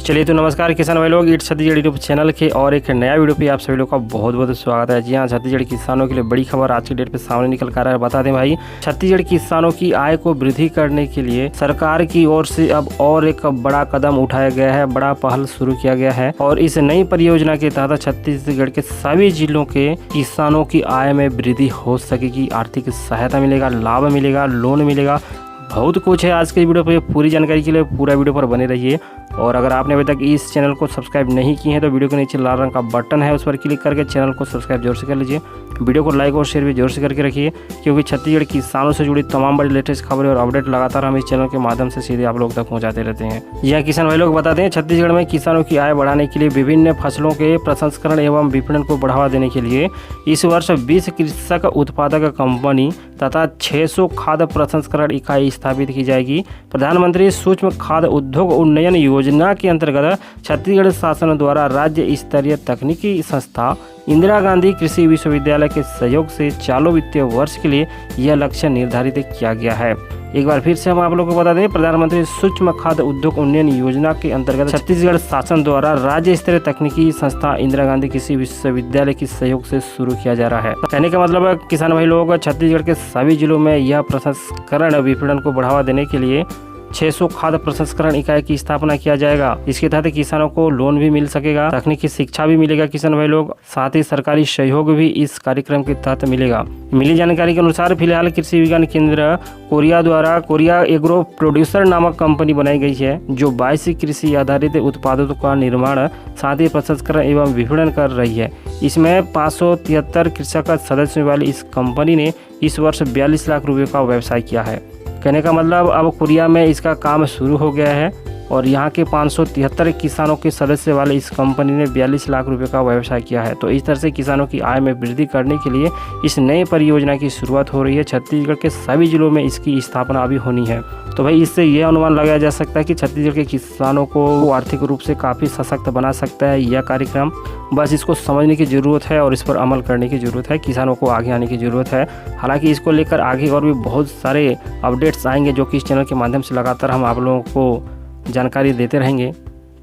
चलिए तो नमस्कार किसान भाई लोग, इट्स छत्तीसगढ़ यूट्यूब चैनल के और एक नया वीडियो पे आप सभी लोग का बहुत बहुत स्वागत है। जी हाँ, छत्तीसगढ़ किसानों के लिए बड़ी खबर आज की डेट पे सामने निकल कर आ रहा है। बता दें भाई, छत्तीसगढ़ किसानों की आय को वृद्धि करने के लिए सरकार की ओर से अब और एक बड़ा कदम उठाया गया है, बड़ा पहल शुरू किया गया है। और इस नई परियोजना के तहत छत्तीसगढ़ के सभी जिलों के किसानों की आय में वृद्धि हो सकेगी, आर्थिक सहायता मिलेगा, लाभ मिलेगा, लोन मिलेगा, बहुत कुछ है। आज के वीडियो पे पूरी जानकारी के लिए पूरा वीडियो पर बने रहिए। और अगर आपने अभी तक इस चैनल को सब्सक्राइब नहीं किए हैं तो वीडियो के नीचे लाल रंग का बटन है, उस पर क्लिक करके चैनल को सब्सक्राइब जरूर से कर लीजिए। वीडियो को लाइक और शेयर भी जरूर से करके रखिए, क्योंकि छत्तीसगढ़ किसानों से जुड़ी तमाम बड़ी लेटेस्ट खबरें और अपडेट लगातार हम इस चैनल के माध्यम से सीधे आप लोग तक पहुँचाते रहते हैं। यह किसान भाई लोग बता दें, छत्तीसगढ़ में किसानों की आय बढ़ाने के लिए विभिन्न फसलों के प्रसंस्करण एवं विपणन को बढ़ावा देने के लिए इस वर्ष 20 कृषक उत्पादक कंपनी तथा 600 खाद्य प्रसंस्करण इकाई स्थापित की जाएगी। प्रधानमंत्री सूक्ष्म खाद्य उद्योग उन्नयन योजना के अंतर्गत छत्तीसगढ़ शासन द्वारा राज्य स्तरीय तकनीकी संस्था इंदिरा गांधी कृषि विश्वविद्यालय के सहयोग से चालू वित्तीय वर्ष के लिए यह लक्ष्य निर्धारित किया गया है। एक बार फिर से हम आप लोगों को बता दें, प्रधानमंत्री सूक्ष्म खाद्य उद्योग उन्नयन योजना के अंतर्गत छत्तीसगढ़ शासन द्वारा राज्य स्तरीय तकनीकी संस्था इंदिरा गांधी कृषि विश्वविद्यालय के सहयोग से शुरू किया जा रहा है। कहने का मतलब है किसान भाई लोग, छत्तीसगढ़ के सभी जिलों में यह प्रसंस्करण विपणन को बढ़ावा देने के लिए 600 खाद्य प्रसंस्करण इकाई की स्थापना किया जाएगा। इसके तहत किसानों को लोन भी मिल सकेगा, तकनीकी शिक्षा भी मिलेगा किसान भाई लोग, साथ ही सरकारी सहयोग भी इस कार्यक्रम के तहत मिलेगा। मिली जानकारी के अनुसार फिलहाल कृषि विज्ञान केंद्र कोरिया द्वारा कोरिया एग्रो प्रोड्यूसर नामक कंपनी बनाई गई है, जो 22 कृषि आधारित उत्पादों का निर्माण, साथ ही प्रसंस्करण एवं विपणन कर रही है। इसमें 573 कृषक सदस्य वाली इस कंपनी ने इस वर्ष 42 लाख रुपये का व्यवसाय किया है। कहने का मतलब अब कोरिया में इसका काम शुरू हो गया है और यहाँ के 573 किसानों के सदस्य वाले इस कंपनी ने 42 लाख रुपए का व्यवसाय किया है। तो इस तरह से किसानों की आय में वृद्धि करने के लिए इस नई परियोजना की शुरुआत हो रही है। छत्तीसगढ़ के सभी जिलों में इसकी स्थापना अभी होनी है। तो भाई इससे यह अनुमान लगाया जा सकता है कि छत्तीसगढ़ के किसानों को आर्थिक रूप से काफ़ी सशक्त बना सकता है यह कार्यक्रम। बस इसको समझने की ज़रूरत है और इस पर अमल करने की ज़रूरत है, किसानों को आगे आने की ज़रूरत है। हालांकि इसको लेकर आगे और भी बहुत सारे अपडेट्स आएंगे, जो कि इस चैनल के माध्यम से लगातार हम आप लोगों को जानकारी देते रहेंगे।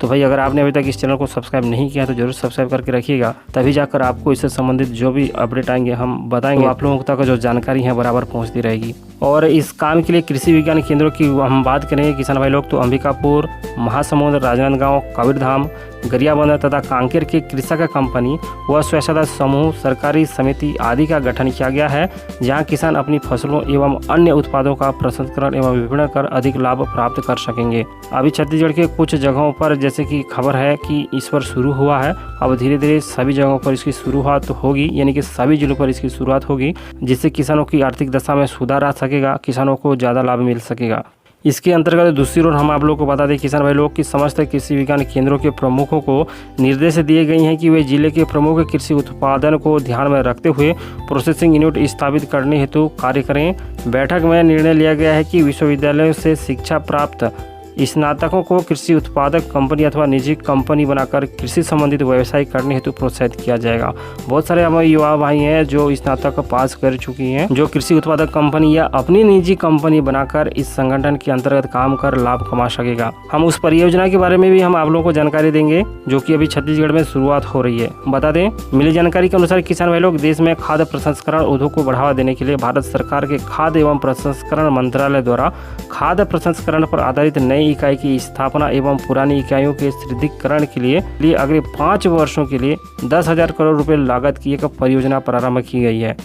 तो भाई अगर आपने अभी तक इस चैनल को सब्सक्राइब नहीं किया तो जरूर सब्सक्राइब करके रखिएगा, तभी जाकर आपको इससे संबंधित जो भी अपडेट आएंगे हम बताएंगे, आप लोगों तक जो जानकारी है बराबर पहुंचती रहेगी। और इस काम के लिए कृषि विज्ञान केंद्रों की हम बात करेंगे किसान भाई लोग, तो अंबिकापुर, महासमुंद, राजनांदगांव, कबीरधाम, गरियाबंद तथा कांकेर के कृषक कंपनी व स्वच्छता समूह, सरकारी समिति आदि का गठन किया गया है, जहां किसान अपनी फसलों एवं अन्य उत्पादों का प्रसंस्करण एवं विपणन कर अधिक लाभ प्राप्त कर सकेंगे। अभी छत्तीसगढ़ के कुछ जगहों पर जैसे कि खबर है कि इस पर शुरू हुआ है, अब धीरे धीरे सभी जगहों पर इसकी शुरुआत होगी, यानी कि सभी जिलों पर इसकी शुरुआत होगी, जिससे किसानों की आर्थिक दशा में सुधार आ सकेगा, किसानों को ज़्यादा लाभ मिल सकेगा। इसके अंतर्गत दूसरी ओर हम आप लोगों को बता दें किसान भाई लोग कि समस्त कृषि विज्ञान केंद्रों के प्रमुखों को निर्देश दिए गए हैं कि वे जिले के प्रमुख कृषि उत्पादन को ध्यान में रखते हुए प्रोसेसिंग यूनिट स्थापित करने हेतु कार्य करें। बैठक में निर्णय लिया गया है कि विश्वविद्यालयों से शिक्षा प्राप्त स्नातकों को कृषि उत्पादक कंपनी अथवा निजी कंपनी बनाकर कृषि संबंधित व्यवसाय करने हेतु प्रोत्साहित किया जाएगा। बहुत सारे हमारे युवा भाई हैं जो स्नातक पास कर चुकी हैं, जो कृषि उत्पादक कंपनी या अपनी निजी कंपनी बनाकर इस संगठन के अंतर्गत काम कर लाभ कमा सकेगा। हम उस परियोजना के बारे में भी हम आप लोगों को जानकारी देंगे, जो कि अभी छत्तीसगढ़ में शुरुआत हो रही है। बता दें, मिली जानकारी के अनुसार किसान भाई लोग, देश में खाद्य प्रसंस्करण उद्योग को बढ़ावा देने के लिए भारत सरकार के खाद्य एवं प्रसंस्करण मंत्रालय द्वारा खाद्य प्रसंस्करण पर आधारित नई इकाई की स्थापना एवं पुरानी इकाइयों के सुदृढ़ीकरण के लिए अगले 5 वर्षों के लिए 10,000 करोड़ रुपए लागत की एक परियोजना प्रारंभ की गई है।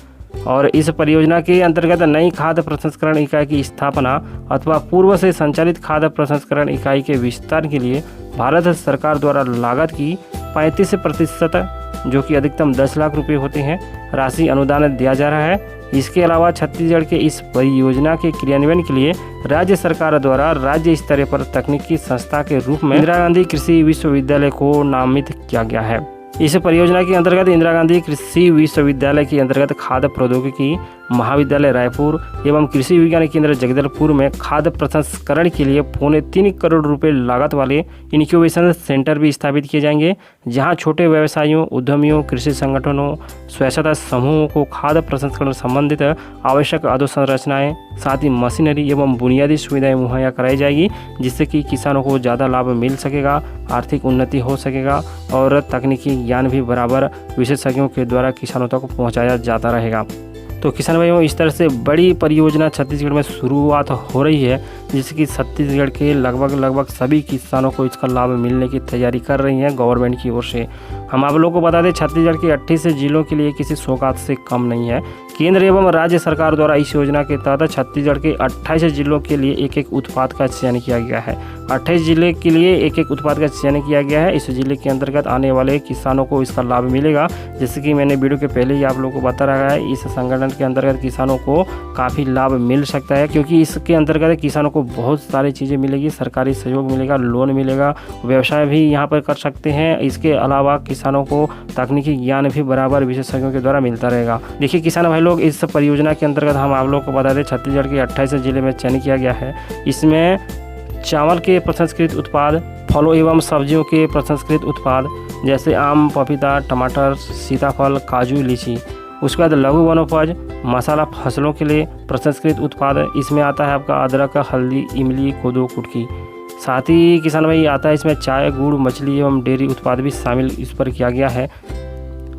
और इस परियोजना के अंतर्गत नई खाद्य प्रसंस्करण इकाई की स्थापना अथवा पूर्व से संचालित खाद्य प्रसंस्करण इकाई के विस्तार के लिए भारत सरकार द्वारा लागत की 35%, जो कि अधिकतम 10 लाख रुपए होते हैं, राशि अनुदान दिया जा रहा है। इसके अलावा छत्तीसगढ़ के इस परियोजना के क्रियान्वयन के लिए राज्य सरकार द्वारा राज्य स्तर पर तकनीकी संस्था के रूप में इंदिरा गांधी कृषि विश्वविद्यालय को नामित किया गया है। इस परियोजना के अंतर्गत इंदिरा गांधी कृषि विश्वविद्यालय के अंतर्गत खाद्य प्रौद्योगिकी, महाविद्यालय रायपुर एवं कृषि विज्ञान केंद्र जगदलपुर में खाद्य प्रसंस्करण के लिए 3.25 करोड़ रुपए लागत वाले इनक्यूबेशन सेंटर भी स्थापित किए जाएंगे, जहां छोटे व्यवसायियों, उद्यमियों, कृषि संगठनों, स्वच्छता समूहों को खाद्य प्रसंस्करण संबंधित आवश्यक अधोसंरचनाएं, साथ ही मशीनरी एवं बुनियादी सुविधाएं मुहैया कराई जाएगी, जिससे कि किसानों को ज़्यादा लाभ मिल सकेगा, आर्थिक उन्नति हो सकेगा और तकनीकी ज्ञान भी बराबर विशेषज्ञों के द्वारा किसानों तक पहुंचाया जाता रहेगा। तो किसान भाइयों, इस तरह से बड़ी परियोजना छत्तीसगढ़ में शुरुआत हो रही है, जिससे कि छत्तीसगढ़ के लगभग सभी किसानों को इसका लाभ मिलने की तैयारी कर रही है गवर्नमेंट की ओर से। हम आप लोगों को बता दें, छत्तीसगढ़ के 28 जिलों के लिए किसी सौगात से कम नहीं है। केंद्र एवं राज्य सरकार द्वारा इस योजना के तहत छत्तीसगढ़ के 28 जिलों के लिए एक उत्पाद का चयन किया गया है। 28 जिले के लिए एक उत्पाद का चयन किया गया है। इस जिले के अंतर्गत आने वाले किसानों को इसका लाभ मिलेगा। जैसे कि मैंने वीडियो के पहले ही आप लोगों को बता रहा है, इस संगठन के अंतर्गत किसानों को काफ़ी लाभ मिल सकता है, क्योंकि इसके अंतर्गत किसानों को बहुत सारी चीज़ें मिलेगी। सरकारी सहयोग मिलेगा, लोन मिलेगा, व्यवसाय भी यहाँ पर कर सकते हैं। इसके अलावा किसानों को तकनीकी ज्ञान भी बराबर विशेषज्ञों के द्वारा मिलता रहेगा। देखिए किसान भाई लोग, इस परियोजना के अंतर्गत हम आप लोग को बता दें, छत्तीसगढ़ के 28 जिले में चयन किया गया है। इसमें चावल के प्रसंस्कृत उत्पाद, फलों एवं सब्जियों के प्रसंस्कृत उत्पाद जैसे आम, पपीता, टमाटर, सीताफल, काजू, लीची। उसके बाद लघु वनोपज, मसाला फसलों के लिए प्रसंस्कृत उत्पाद, इसमें आता है आपका अदरक, हल्दी, इमली, कोदो, कुटकी। साथ ही किसान भाई आता है इसमें चाय, गुड़, मछली एवं डेयरी उत्पाद भी शामिल इस पर किया गया है।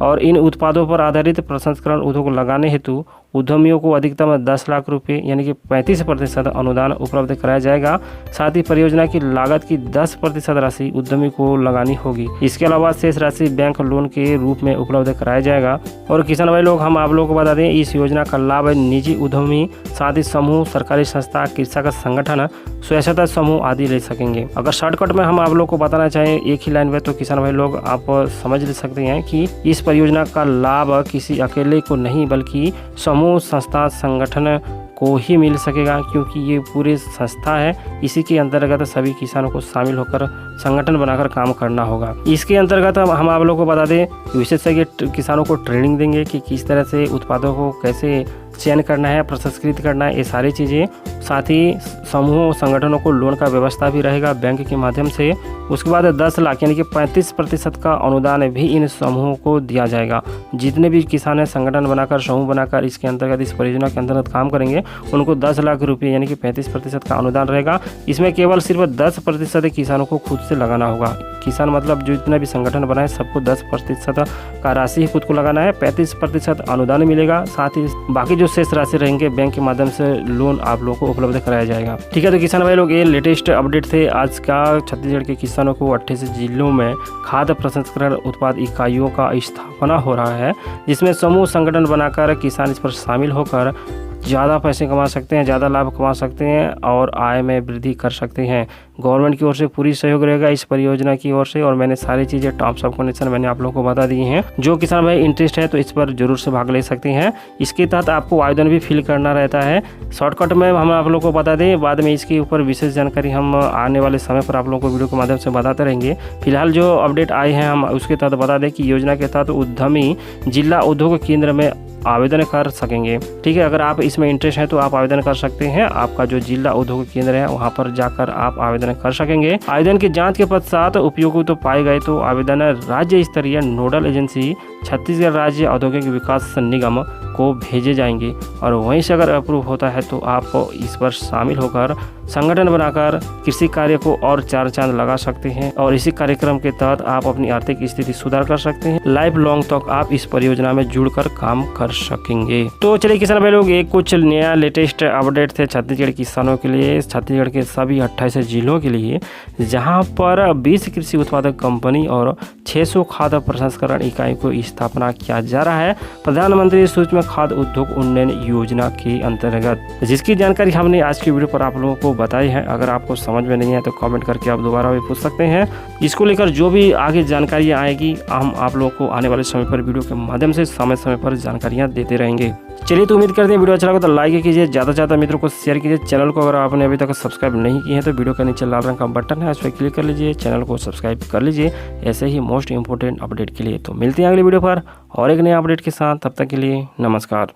और इन उत्पादों पर आधारित प्रसंस्करण उद्योग लगाने हेतु उद्यमियों को अधिकतम 10 लाख रुपए यानी कि 35% अनुदान उपलब्ध कराया जाएगा। साथ ही परियोजना की लागत की 10% राशि उद्यमी को लगानी होगी। इसके अलावा शेष राशि बैंक लोन के रूप में उपलब्ध कराया जाएगा। और किसान भाई लोग, हम आप लोगों को बता दें, इस योजना का लाभ निजी उद्यमी, साथ ही समूह, सरकारी संस्था, कृषक संगठन, स्वच्छता समूह आदि ले सकेंगे। अगर शॉर्टकट में हम आप लोग को बताना चाहें एक ही लाइन में, तो किसान भाई लोग आप समझ ले सकते हैं कि इस परियोजना का लाभ किसी अकेले को नहीं बल्कि समूह, संस्था, संगठन को ही मिल सकेगा, क्योंकि ये पूरे संस्था है। इसी के अंतर्गत सभी किसानों को शामिल होकर संगठन बनाकर काम करना होगा। इसके अंतर्गत हम आप लोगों को बता दें, विशेषज्ञ किसानों को ट्रेनिंग देंगे कि किस तरह से उत्पादों को कैसे चयन करना है, प्रसंस्कृत करना है, ये सारी चीज़ें। साथ ही समूहों, संगठनों को लोन का व्यवस्था भी रहेगा बैंक के माध्यम से। उसके बाद 10 लाख यानी कि 35% का अनुदान भी इन समूहों को दिया जाएगा। जितने भी किसान संगठन बनाकर, समूह बनाकर इसके अंतर्गत, इस परियोजना के अंतर्गत काम करेंगे, उनको 10 लाख रुपये यानी कि 35% का अनुदान रहेगा। इसमें केवल सिर्फ 10% किसानों को खुद से लगाना होगा। किसान मतलब जो जितना भी संगठन बनाए सबको 10% का राशि ही खुद को लगाना है। 35% अनुदान मिलेगा। साथ ही बाकी जो शेष राशि रहेंगे बैंक के माध्यम से लोन आप लोगों को उपलब्ध कराया जाएगा। ठीक है, तो किसान भाई लोग, ये लेटेस्ट अपडेट थे आज का। छत्तीसगढ़ के किसानों को 28 जिलों में खाद्य प्रसंस्करण उत्पाद इकाइयों का स्थापना हो रहा है, जिसमें समूह, संगठन बनाकर किसान इस पर शामिल होकर ज़्यादा पैसे कमा सकते हैं, ज़्यादा लाभ कमा सकते हैं और आय में वृद्धि कर सकते हैं। गवर्नमेंट की ओर से पूरी सहयोग रहेगा इस परियोजना की ओर से। और मैंने सारी चीज़ें, टर्म्स ऑफ कंडीशन मैंने आप लोगों को बता दी हैं। जो किसान भाई इंटरेस्ट है तो इस पर जरूर से भाग ले सकते हैं। इसके तहत आपको आवेदन भी फिल करना रहता है। शॉर्टकट में हम आप लोगों को बता दें, बाद में इसके ऊपर विशेष जानकारी हम आने वाले समय पर आप लोगों को वीडियो के माध्यम से बताते रहेंगे। फिलहाल जो अपडेट आए हैं हम उसके तहत बता दें कि योजना के तहत उद्यमी जिला उद्योग केंद्र में आवेदन कर सकेंगे। ठीक है, अगर आप इसमें इंटरेस्ट है तो आप आवेदन कर सकते हैं। आपका जो जिला उद्योग केंद्र है वहां पर जाकर आप आवेदन कर सकेंगे। आवेदन की जांच के पश्चात उपयोगी तो पाए गए तो आवेदन राज्य स्तरीय नोडल एजेंसी छत्तीसगढ़ राज्य औद्योगिक विकास निगम को भेजे जाएंगे और वहीं से अगर अप्रूव होता है तो आप इस पर शामिल होकर संगठन बनाकर कृषि कार्य को और 4 चांद लगा सकते हैं। और इसी कार्यक्रम के तहत आप अपनी आर्थिक स्थिति सुधार कर सकते हैं। लाइफ लॉन्ग तक आप इस परियोजना में जुड़कर काम कर सकेंगे। तो चलिए किसान भाई लोग, एक कुछ नया लेटेस्ट अपडेट थे छत्तीसगढ़ किसानों के लिए, छत्तीसगढ़ के सभी 28 जिलों के लिए, जहां पर 20 कृषि उत्पादक कंपनी और 600 खाद्य प्रसंस्करण इकाई को स्थापना किया जा रहा है प्रधानमंत्री सूक्ष्म खाद्य उद्योग उन्नयन योजना के अंतर्गत, जिसकी जानकारी हमने आज की वीडियो पर आप लोगों को बताई है। अगर आपको समझ में नहीं है तो कमेंट करके आप दोबारा भी पूछ सकते हैं। इसको लेकर जो भी आगे जानकारियाँ आएगी हम आप लोगों को आने वाले समय पर वीडियो के माध्यम से समय समय पर जानकारियाँ देते रहेंगे। चलिए, तो उम्मीद करते हैं वीडियो अच्छा लगा तो लाइक कीजिए, ज़्यादा से ज़्यादा मित्रों को शेयर कीजिए। चैनल को अगर आपने अभी तक सब्सक्राइब नहीं किए हैं तो वीडियो के नीचे लाल रंग का बटन है, उस पर क्लिक कर लीजिए, चैनल को सब्सक्राइब कर लीजिए ऐसे ही मोस्ट इंपोर्टेंट अपडेट के लिए। तो मिलते हैं अगले वीडियो पर और एक नए अपडेट के साथ। तब तक के लिए नमस्कार।